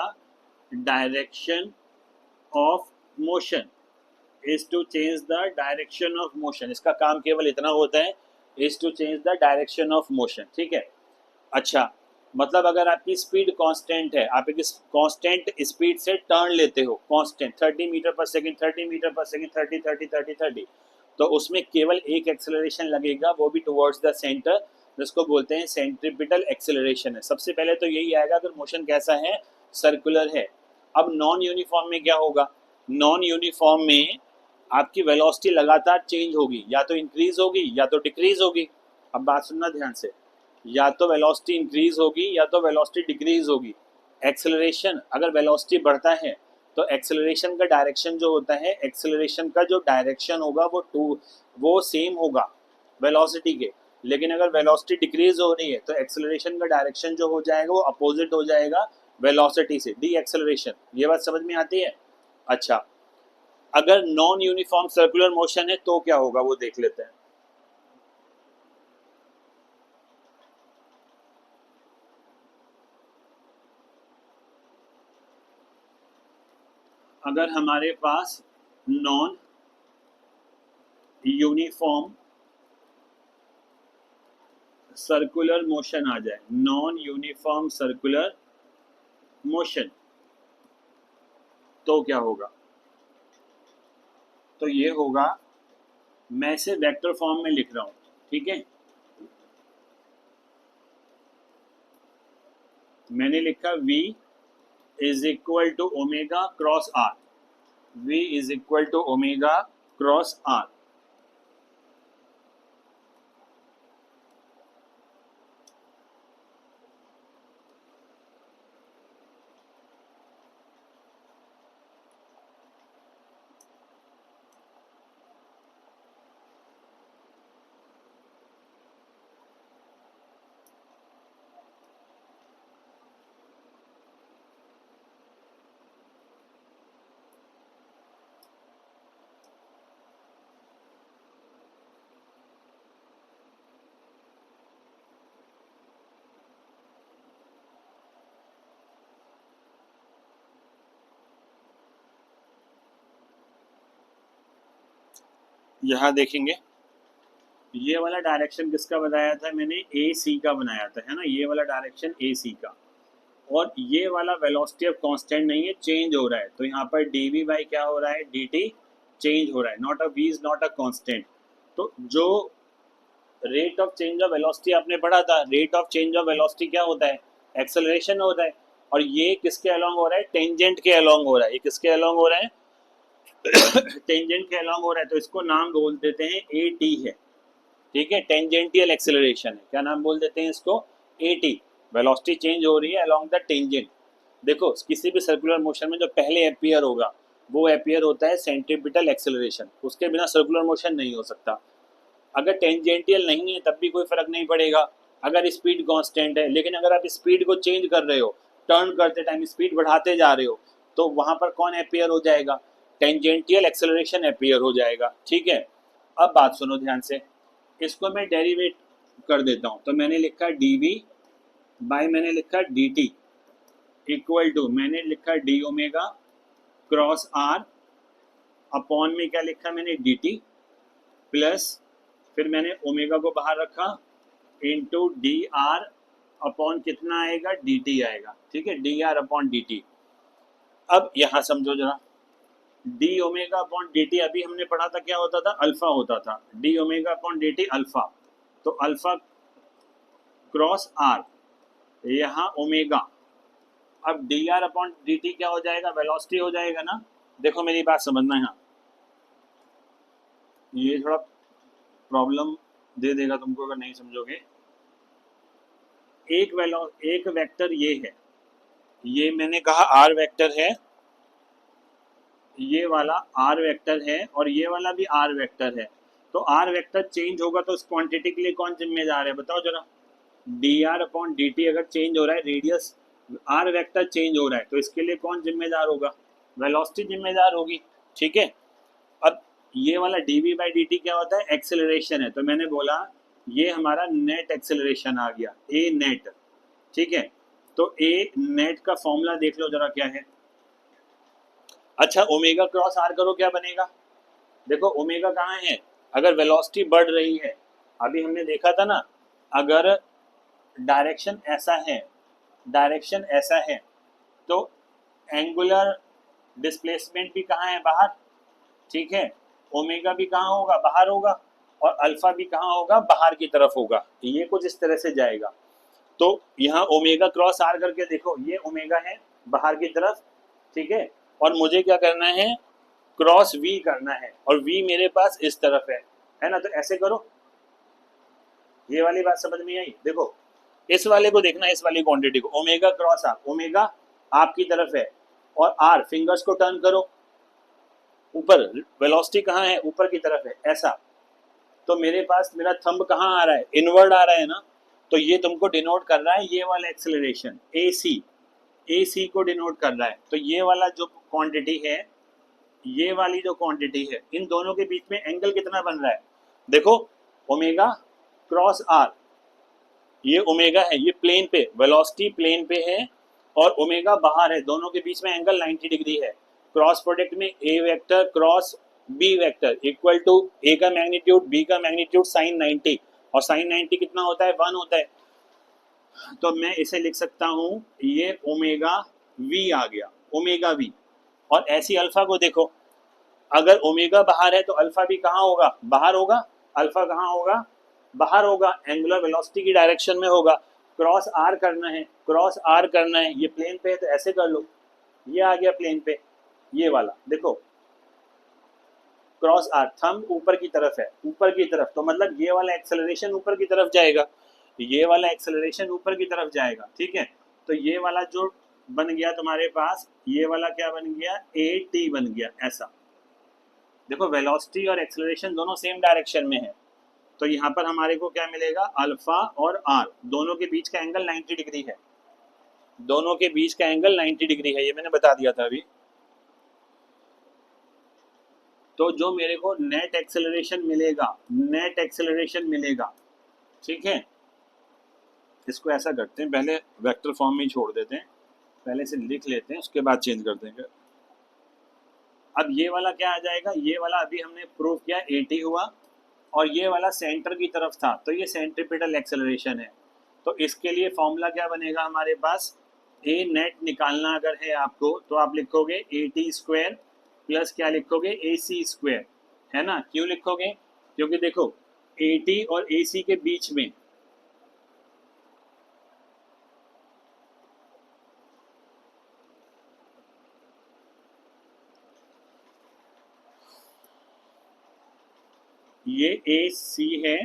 direction of motion, is to change the direction of motion। इसका काम केवल इतना होता है, is to change the direction of motion, ठीक है। अच्छा, मतलब अगर आपकी स्पीड कांस्टेंट है, आप एक कांस्टेंट स्पीड से टर्न लेते हो, कांस्टेंट 30 मीटर पर सेकंड, 30 मीटर पर सेकंड, 30 30 30 30, तो उसमें केवल एक एक्सेलरेशन लगेगा, वो भी टुवर्ड्स द सेंटर, जिसको बोलते हैं सेंट्रीपिटल एक्सेलरेशन है। सबसे पहले तो यही आएगा अगर मोशन कैसा है, सर्कुलर है। अब नॉन यूनिफॉर्म में क्या होगा, नॉन यूनिफॉर्म में आपकी वेलोसिटी लगातार चेंज होगी, या तो इंक्रीज होगी या तो डिक्रीज होगी। अब बात सुनना ध्यान से, या तो वेलोसिटी इंक्रीज होगी या तो वेलोसिटी डिक्रीज होगी। एक्सेलरेशन, अगर वेलोसिटी बढ़ता है तो एक्सेलरेशन का डायरेक्शन जो होता है, एक्सेलरेशन का जो डायरेक्शन होगा वो सेम होगा वेलोसिटी के। लेकिन अगर वेलोसिटी डिक्रीज हो रही है तो एक्सेलरेशन का डायरेक्शन जो हो जाएगा वो अपोजिट हो जाएगा वेलोसिटी से, डी एक्सेलरेशन। ये बात समझ में आती है। अच्छा, अगर नॉन यूनिफॉर्म सर्कुलर मोशन है तो क्या होगा वो देख लेते हैं। अगर हमारे पास नॉन यूनिफॉर्म सर्कुलर मोशन आ जाए, नॉन यूनिफॉर्म सर्कुलर मोशन, तो क्या होगा, तो ये होगा, मैं इसे वेक्टर फॉर्म में लिख रहा हूं, ठीक है। मैंने लिखा v is equal to omega cross r, v is equal to omega cross r. यहां देखेंगे, ये वाला डायरेक्शन किसका बनाया था मैंने, ए सी का बनाया था, है ना, ये वाला डायरेक्शन ए सी का। और ये वाला वेलोसिटी अब कांस्टेंट नहीं है, चेंज हो रहा है, तो यहाँ पर डी वी बाई क्या हो रहा है, डी टी चेंज हो रहा है, not a v is not a constant. तो जो rate of change of velocity आपने पढ़ा था, rate of change of velocity क्या होता है, एक्सेलरेशन होता है। और ये किसके अलोंग हो रहा है, टेंजेंट के अलोंग हो रहा है। ये किसके अलोंग हो रहा है, टेंजेंट के अलोंग हो रहा है, तो इसको नाम बोल देते हैं ए टी है, ठीक है, टेंजेंटियल एक्सेलरेशन है। क्या नाम बोल देते हैं इसको, ए टी। वेलोसिटी चेंज हो रही है अलोंग द टेंजेंट। देखो, किसी भी सर्कुलर मोशन में जो पहले अपियर होगा वो अपियर होता है सेंट्रीपिटल एक्सेलरेशन, उसके बिना सर्कुलर मोशन नहीं हो सकता। अगर टेंजेंटियल नहीं है तब भी कोई फर्क नहीं पड़ेगा, अगर स्पीड कांस्टेंट है। लेकिन अगर आप स्पीड को चेंज कर रहे हो, टर्न करते टाइम स्पीड बढ़ाते जा रहे हो, तो वहां पर कौन अपियर हो जाएगा, टेंजेंटियल एक्सेलरेशन अपियर हो जाएगा, ठीक है। अब बात सुनो ध्यान से, इसको मैं डेरिवेट कर देता हूं। तो मैंने लिखा डी वी बाई मैंने लिखा डी टी इक्वल टू मैंने लिखा d omega cross r upon में क्या लिखा मैंने, डी टी प्लस, फिर मैंने ओमेगा को बाहर रखा, इंटू डी आर अपॉन कितना आएगा, डी टी आएगा, ठीक है, D R upon D T. अब यहां समझो जरा, D omega upon D T अभी हमने पढ़ा था क्या होता था, अल्फा होता था, D omega upon D T alpha. तो अल्फा क्रॉस आर, यहाँ ओमेगा। अब D R upon D t क्या हो जाएगा, वेलोसिटी हो जाएगा ना। देखो मेरी बात समझना, यहाँ ये थोड़ा प्रॉब्लम दे देगा तुमको अगर नहीं समझोगे। एक वेक्टर ये है, ये मैंने कहा आर वेक्टर है, ये वाला आर वेक्टर है और ये वाला भी आर वेक्टर है। तो आर वेक्टर चेंज होगा तो उस क्वांटिटी के लिए कौन जिम्मेदार है बताओ जरा। D R upon D T अगर चेंज हो रहा है, रेडियस आर वेक्टर चेंज हो रहा है, तो इसके लिए कौन जिम्मेदार होगा, वेलोसिटी जिम्मेदार होगी। ठीक है। अब ये वाला d v by d t क्या होता है, एक्सेलरेशन है, तो मैंने बोला ये हमारा नेट एक्सेलरेशन आ गया, ए नेट। ठीक है। तो ए नेट का फॉर्मूला देख लो जरा क्या है। अच्छा ओमेगा क्रॉस आर करो क्या बनेगा, देखो ओमेगा कहाँ है, अगर वेलोसिटी बढ़ रही है, अभी हमने देखा था ना, अगर डायरेक्शन ऐसा है, डायरेक्शन ऐसा है, तो एंगुलर डिस्प्लेसमेंट भी कहाँ है, बाहर। ठीक है। ओमेगा भी कहाँ होगा, बाहर होगा, और अल्फा भी कहाँ होगा, बाहर की तरफ होगा। ये कुछ इस तरह से जाएगा। तो यहाँ ओमेगा क्रॉस आर करके देखो, ये ओमेगा है बाहर की तरफ। ठीक है। और मुझे क्या करना है, क्रॉस वी करना है, और वी मेरे पास इस तरफ है ना। तो ऐसे करो, ये वाली बात समझ में आई। देखो इस वाले को देखना, इस वाली क्वांटिटी को, ओमेगा क्रॉस आर, ओमेगा आपकी तरफ है और आर फिंगर्स को टर्न करो ऊपर, वेलोसिटी कहाँ है, ऊपर की तरफ है, ऐसा। तो मेरे पास मेरा थंब कहाँ आ रहा है, इनवर्ड आ रहा है ना। तो ये तुमको डिनोट कर रहा है ये वाला एक्सेलरेशन, ए सी, ए सी को डिनोट कर रहा है। तो ये वाला जो क्वांटिटी है, ये वाली जो क्वांटिटी है, इन दोनों के बीच में एंगल कितना बन रहा है, देखो ओमेगा क्रॉस आर, ये ओमेगा है, ये प्लेन पे, वेलोसिटी प्लेन पे है और ओमेगा बाहर है, दोनों के बीच में एंगल 90 डिग्री है। क्रॉस प्रोडक्ट में A vector cross B vector equal to A का मैग्नीट्यूड बी का मैग्नीट्यूड साइन 90, और साइन 90 कितना होता है, 1 होता है। तो मैं इसे लिख सकता हूँ, ये ओमेगा वी आ गया, ओमेगा वी। और ऐसी अल्फा को देखो, अगर ओमेगा बाहर है तो अल्फा भी कहाँ होगा, बाहर होगा। अल्फा कहाँ होगा, बाहर होगा, एंगुलर वेलोसिटी की डायरेक्शन में होगा। क्रॉस आर करना है, क्रॉस आर करना है, ये प्लेन पे है तो ऐसे कर लो, ये आ गया प्लेन पे, ये वाला देखो क्रॉस आर, थंब ऊपर की तरफ है, ऊपर की तरफ, तो मतलब ये वाला एक्सेलरेशन ऊपर की तरफ जाएगा, ये वाला एक्सेलरेशन ऊपर की तरफ जाएगा। ठीक है। तो ये वाला जो बन गया तुम्हारे पास, ये वाला क्या बन गया, ए टी बन गया, ऐसा। देखो वेलोसिटी और एक्सेलरेशन दोनों सेम डायरेक्शन में है, तो यहाँ पर हमारे को क्या मिलेगा, अल्फा और आर दोनों के बीच का एंगल 90 डिग्री है, दोनों के बीच का एंगल 90 डिग्री है, ये मैंने बता दिया था अभी। तो जो मेरे को नेट एक्सेलरेशन मिलेगा, नेट एक्सेलरेशन मिलेगा, ठीक है। इसको ऐसा करते हैं, पहले वेक्टर फॉर्म में ही छोड़ देते हैं, पहले से लिख लेते हैं, उसके बाद चेंज कर देंगे। अब ये वाला क्या आ जाएगा, ये वाला अभी हमने प्रूव किया 80 हुआ, और ये वाला सेंटर की तरफ था, तो ये सेंट्रीपिटल एक्सेलरेशन है। तो इसके लिए फॉर्मूला क्या बनेगा हमारे पास, ए नेट निकालना अगर है आपको, तो आप लिखोगे ए टी स्क्वायर प्लस क्या लिखोगे, ए सी स्क्वायर, है ना। क्यों लिखोगे, क्योंकि देखो ए टी और ए सी के बीच में ये ए सी है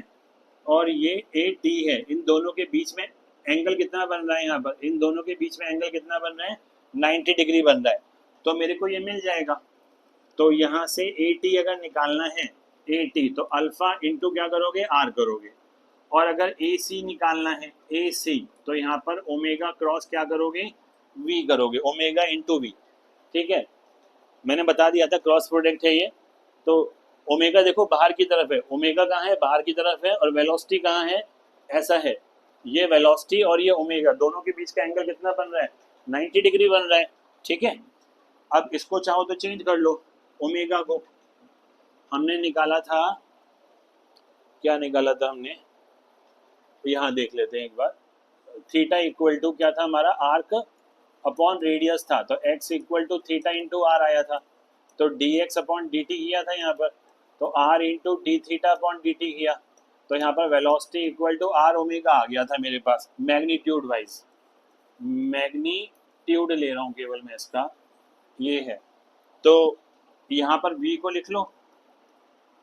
और ये ए टी है, इन दोनों के बीच में एंगल कितना बन रहा है, यहाँ पर इन दोनों के बीच में एंगल कितना बन रहा है, 90 डिग्री बन रहा है। तो मेरे को ये मिल जाएगा। तो यहाँ से ए टी अगर निकालना है, ए टी तो अल्फा इंटू क्या करोगे, आर करोगे। और अगर ए सी निकालना है, ए सी, तो यहाँ पर ओमेगा क्रॉस क्या करोगे, वी करोगे, ओमेगा इंटू वी। ठीक है। मैंने बता दिया था क्रॉस प्रोडक्ट है ये। तो ओमेगा देखो बाहर की तरफ है, ओमेगा कहाँ है, बाहर की तरफ है, और वेलोसिटी कहाँ है, ऐसा है। ये वेलोसिटी और ये ओमेगा दोनों के बीच का एंगल कितना बन रहा है, 90 डिग्री बन रहा है। ठीक है। अब इसको चाहो तो चेंज कर लो, ओमेगा को हमने निकाला था, क्या निकाला था हमने, यहाँ देख लेते हैं एक बार। थीटा इक्वल टू क्या था हमारा, आर्क अपॉन रेडियस था, तो x equal to theta into R आया था, तो D X upon D T किया था यहाँ पर, तो R into D theta upon D T किया, तो यहाँ पर velocity equal to are omega आ गया था मेरे पास, मैग्नीट्यूड वाइज, मैग्नीट्यूड ले रहा हूँ केवल मैं इसका, ये है। तो यहाँ पर v को लिख लो,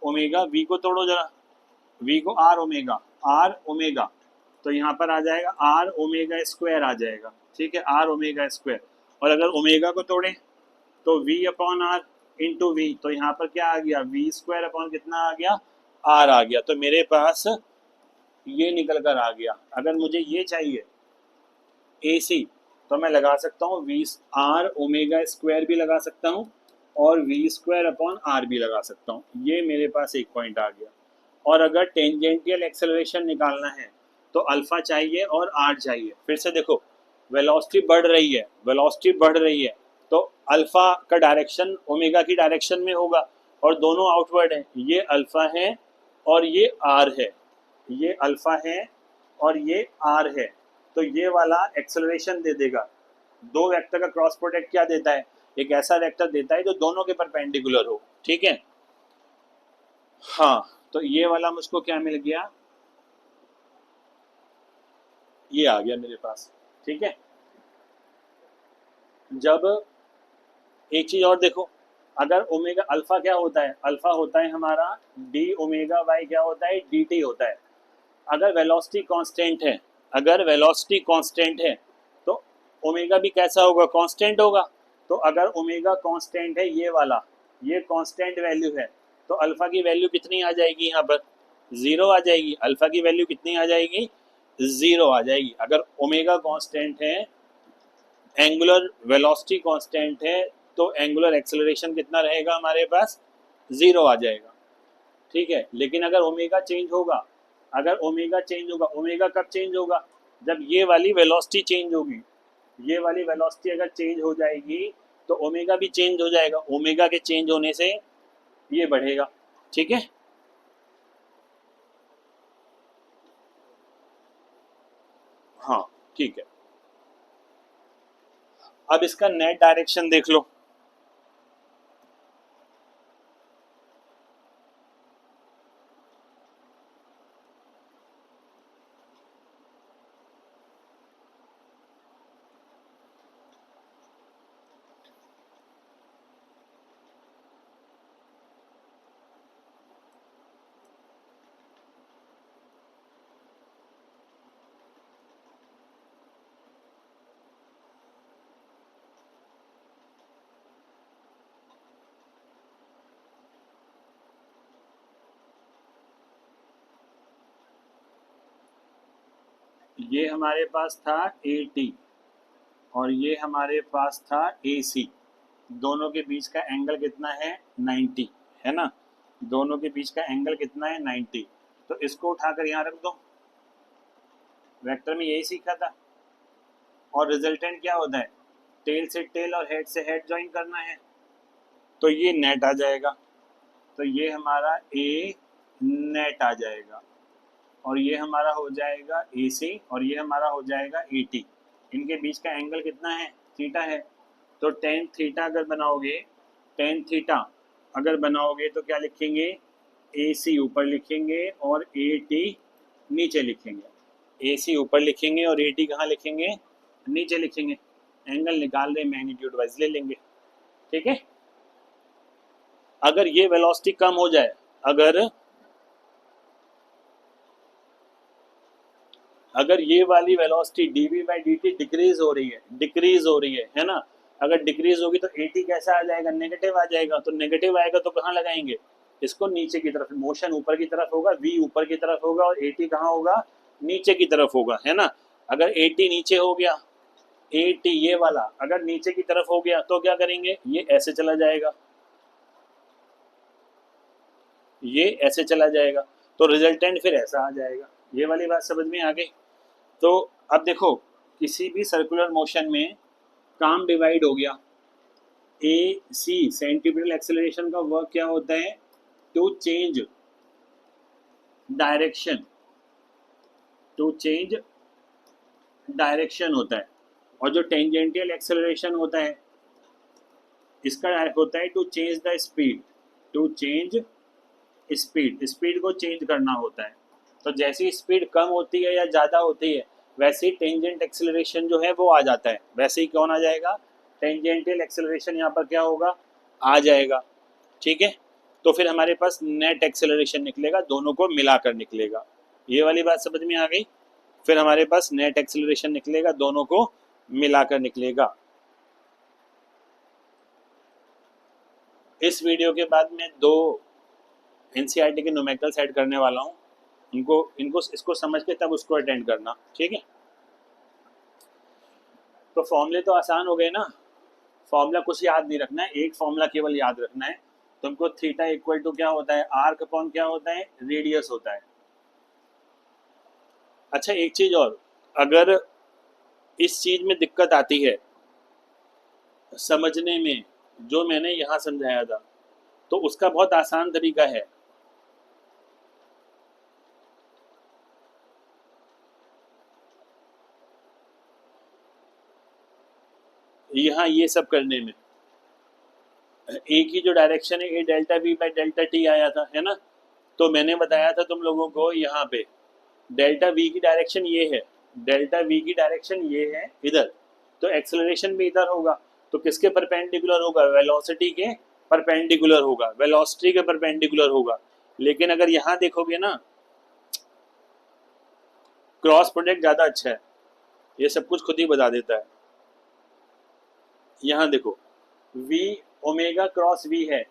ओमेगा, v को तोड़ो जरा, v को आर ओमेगा, आर ओमेगा, तो यहाँ पर आ जाएगा आर ओमेगा स्क्वायर आ जाएगा, ठीक है, आर ओमेगा स्क्वायर। और अगर ओमेगा को तोड़ें तो v upon r into v, तो यहाँ पर क्या आ गया, वी स्क्वायर अपॉन कितना आ गया, आर आ गया। तो मेरे पास ये निकल कर आ गया। अगर मुझे ये चाहिए ए सी, तो मैं लगा सकता हूँ वी आर ओमेगा स्क्वायर भी लगा सकता हूँ और वी स्क्वायर अपॉन आर भी लगा सकता हूँ। ये मेरे पास एक पॉइंट आ गया। और अगर टेंजेंटियल एक्सेलरेशन निकालना है तो अल्फा चाहिए और आर चाहिए। फिर से देखो, वेलोसिटी बढ़ रही है, वेलोसिटी बढ़ रही है, तो अल्फा का डायरेक्शन ओमेगा की डायरेक्शन में होगा और दोनों आउटवर्ड है। ये अल्फा है और ये आर है, ये अल्फा है और ये आर है। तो ये वाला एक्सेलरेशन दे देगा। दो वेक्टर का क्रॉस प्रोडक्ट क्या देता है, एक ऐसा वेक्टर देता है जो दोनों के परपेंडिकुलर हो, ठीक है। हाँ, तो ये वाला मुझको क्या मिल गया, ये आ गया मेरे पास, ठीक है। जब एक चीज और देखो, अगर ओमेगा अल्फा क्या होता है, अल्फा होता है हमारा डी ओमेगा वाई, क्या होता है, डी टी होता है। अगर वेलोसिटी कांस्टेंट है, अगर वेलोसिटी कांस्टेंट है तो ओमेगा भी कैसा होगा, कांस्टेंट होगा। तो अगर ओमेगा कांस्टेंट है, ये वाला, ये कांस्टेंट वैल्यू है, तो अल्फा की वैल्यू कितनी आ जाएगी, यहाँ पर जीरो आ जाएगी। अल्फा की वैल्यू कितनी आ जाएगी, जीरो आ जाएगी। अगर ओमेगा कांस्टेंट है, एंगुलर वेलोसिटी कांस्टेंट है, तो एंगुलर एक्सेलरेशन कितना रहेगा हमारे पास, जीरो आ जाएगा, ठीक है। लेकिन अगर ओमेगा चेंज होगा, अगर ओमेगा चेंज होगा, ओमेगा कब चेंज होगा, जब ये वाली वेलोसिटी चेंज होगी। ये वाली वेलोसिटी अगर चेंज हो जाएगी तो ओमेगा भी चेंज हो जाएगा। ओमेगा के चेंज होने से ये बढ़ेगा, ठीक है। हाँ, ठीक है। अब इसका नेट डायरेक्शन देख लो। ये हमारे पास था ए टी और ये हमारे पास था ए सी। दोनों के बीच का एंगल कितना है, 90, है ना। दोनों के बीच का एंगल कितना है, 90। तो इसको उठाकर यहाँ रख दो। वेक्टर में यही सीखा था। और रिजल्टेंट क्या होता है, टेल से टेल और हेड से हेड ज्वाइन करना है। तो ये नेट आ जाएगा। तो ये हमारा ए नेट आ जाएगा और ये हमारा हो जाएगा ए सी और ये हमारा हो जाएगा ए टी। इनके बीच का एंगल कितना है, थीटा है। तो टेन थीटा अगर बनाओगे, टेन थीटा अगर बनाओगे तो क्या लिखेंगे, ए सी ऊपर लिखेंगे और ए टी नीचे लिखेंगे। ए सी ऊपर लिखेंगे और ए टी कहाँ लिखेंगे, नीचे लिखेंगे। एंगल निकाल रहे मैग्नीट्यूड वाइज ले लेंगे, ठीक है। अगर ये वेलोसिटी कम हो जाए, अगर ये वाली velocity dv by d T decrease हो रही है, डिक्रीज हो रही है ना। अगर डिक्रीज होगी तो at कैसा आ जाएगा, नेगेटिव आ जाएगा। तो नेगेटिव आएगा तो कहाँ लगाएंगे, इसको नीचे की तरफ। मोशन ऊपर की तरफ होगा, v ऊपर की तरफ होगा और at कहाँ होगा, नीचे की तरफ होगा, है ना। अगर at नीचे हो गया, at ये वाला अगर नीचे की तरफ हो गया तो क्या करेंगे, ये ऐसे चला जाएगा, ये ऐसे चला जाएगा। तो रिजल्टेंट फिर ऐसा आ जाएगा। ये वाली बात समझ में आ गई। तो अब देखो, किसी भी सर्कुलर मोशन में काम डिवाइड हो गया। ए सी सेंट्रीपिटल एक्सेलरेशन का वर्क क्या होता है, to change direction, to change direction होता है। और जो टेंजेंटियल एक्सेलरेशन होता है, इसका होता है to change the speed, to change speed, speed को चेंज करना होता है। तो जैसी स्पीड कम होती है या ज़्यादा होती है, वैसे ही टेंजेंट एक्सेलरेशन जो है वो आ जाता है। वैसे ही कौन आ जाएगा, टेंजेंटियल एक्सेलरेशन यहाँ पर क्या होगा, आ जाएगा, ठीक है। तो फिर हमारे पास नेट एक्सेलरेशन निकलेगा, दोनों को मिलाकर निकलेगा। ये वाली बात समझ में आ गई। फिर हमारे पास नेट एक्सेलरेशन निकलेगा, दोनों को मिलाकर निकलेगा। इस वीडियो के बाद मैं 2 एनसीईआरटी के न्यूमेरिकल्स ऐड करने वाला हूँ, इनको इनको इसको समझ के तब उसको अटेंड करना, ठीक है। तो फॉर्मूले तो आसान हो गए ना, फॉर्मूला कुछ याद नहीं रखना है, एक फॉर्मूला केवल याद रखना है तुमको। थीटा इक्वल टू क्या होता है, आर्क अपॉन क्या होता है, रेडियस होता है। अच्छा एक चीज और, अगर इस चीज में दिक्कत आती है समझने में, जो मैंने यहाँ समझाया था, तो उसका बहुत आसान तरीका है। यहाँ ये सब करने में एक ही जो डायरेक्शन है, A delta V by delta T आया था, है ना। तो मैंने बताया था तुम लोगों को, यहाँ पे डेल्टा वी की डायरेक्शन ये है, डेल्टा वी की डायरेक्शन ये है इधर, तो एक्सेलरेशन भी इधर होगा। तो किसके परपेंडिकुलर होगा, वेलोसिटी के परपेंडिकुलर होगा, वेलोसिटी के परपेंडिकुलर होगा। लेकिन अगर यहाँ देखोगे ना, क्रॉस प्रोडक्ट ज्यादा अच्छा है, ये सब कुछ खुद ही बता देता है। यहाँ देखो v ओमेगा क्रॉस v है,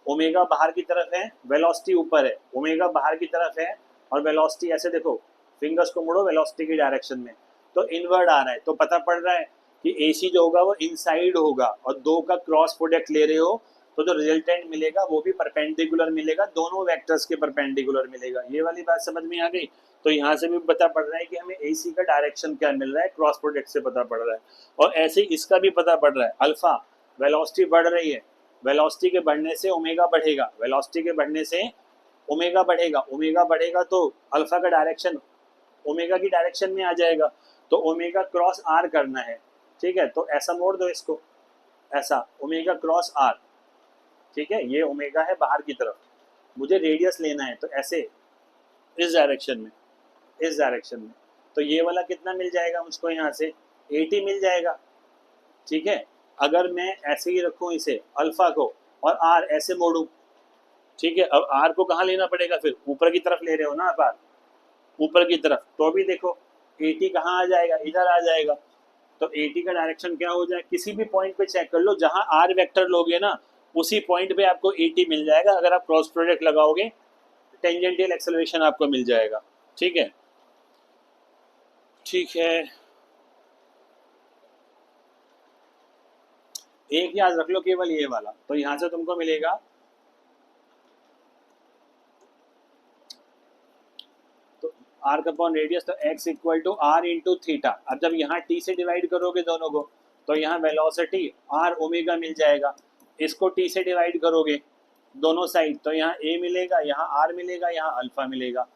ओमेगा बाहर की तरफ है, वेलोसिटी ऊपर है, ओमेगा बाहर की तरफ है और वेलोसिटी ऐसे देखो, फिंगर्स को मुड़ो वेलोसिटी की डायरेक्शन में, तो इनवर्ड आ रहा है। तो पता पड़ रहा है कि AC जो होगा वो इनसाइड होगा, और 2 का क्रॉस प्रोडक्ट ले रहे हो तो जो रिजल्टेंट मिलेगा वो भी परपेंडिकुलर मिलेगा, दोनों वेक्टर्स के परपेंडिकुलर मिलेगा। ये वाली बात समझ में आ गई। तो यहाँ से भी पता पड़ रहा है कि हमें AC का डायरेक्शन क्या मिल रहा है, क्रॉस प्रोडक्ट से पता पड़ रहा है। और ऐसे ही इसका भी पता पड़ रहा है, अल्फा वेलोसिटी बढ़ रही है, वेलोसिटी के बढ़ने से ओमेगा बढ़ेगा, वेलोसिटी के बढ़ने से ओमेगा बढ़ेगा, ओमेगा बढ़ेगा तो अल्फा का डायरेक्शन ओमेगा की डायरेक्शन में आ जाएगा। तो ओमेगा क्रॉस आर करना है, ठीक है। तो ऐसा मोड़ दो इसको, ऐसा ओमेगा क्रॉस आर, ठीक है। ये ओमेगा है बाहर की तरफ, मुझे रेडियस लेना है, तो ऐसे इस डायरेक्शन में, इस डायरेक्शन में। तो ये वाला कितना मिल जाएगा मुझको, यहाँ से 80 मिल जाएगा, ठीक है। अगर मैं ऐसे ही रखूँ इसे अल्फा को और आर ऐसे मोड़ू, ठीक है। अब आर को कहाँ लेना पड़ेगा, फिर ऊपर की तरफ ले रहे हो ना आप आर, ऊपर की तरफ, तो भी देखो 80 कहाँ आ जाएगा, इधर आ जाएगा। तो 80 का डायरेक्शन क्या हो जाए, किसी भी पॉइंट पे चेक कर लो, जहां आर वेक्टर लोगे ना उसी पॉइंट पे आपको 80 मिल जाएगा। अगर आप क्रॉस प्रोडक्ट लगाओगे टेंजेंटियल एक्सेलरेशन आपको मिल जाएगा, ठीक है। ठीक है, एक याद रख लो केवल ये वाला, तो यहां से तुमको मिलेगा तो आर्क अपॉन रेडियस, तो x equal to r into theta. अब जब यहाँ t से डिवाइड करोगे दोनों को, तो यहाँ वेलोसिटी r ओमेगा मिल जाएगा, इसको t से डिवाइड करोगे दोनों साइड, तो यहाँ a मिलेगा, यहाँ r मिलेगा, यहाँ अल्फा मिलेगा।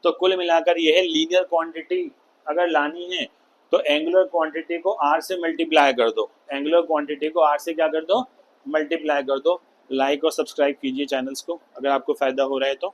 तो कुल मिलाकर यह लीनियर क्वांटिटी अगर लानी है तो एंगुलर क्वांटिटी को r से मल्टीप्लाई कर दो, एंगुलर क्वांटिटी को r से क्या कर दो, मल्टीप्लाई कर दो। लाइक और सब्सक्राइब कीजिए चैनल्स को अगर आपको फ़ायदा हो रहा है तो।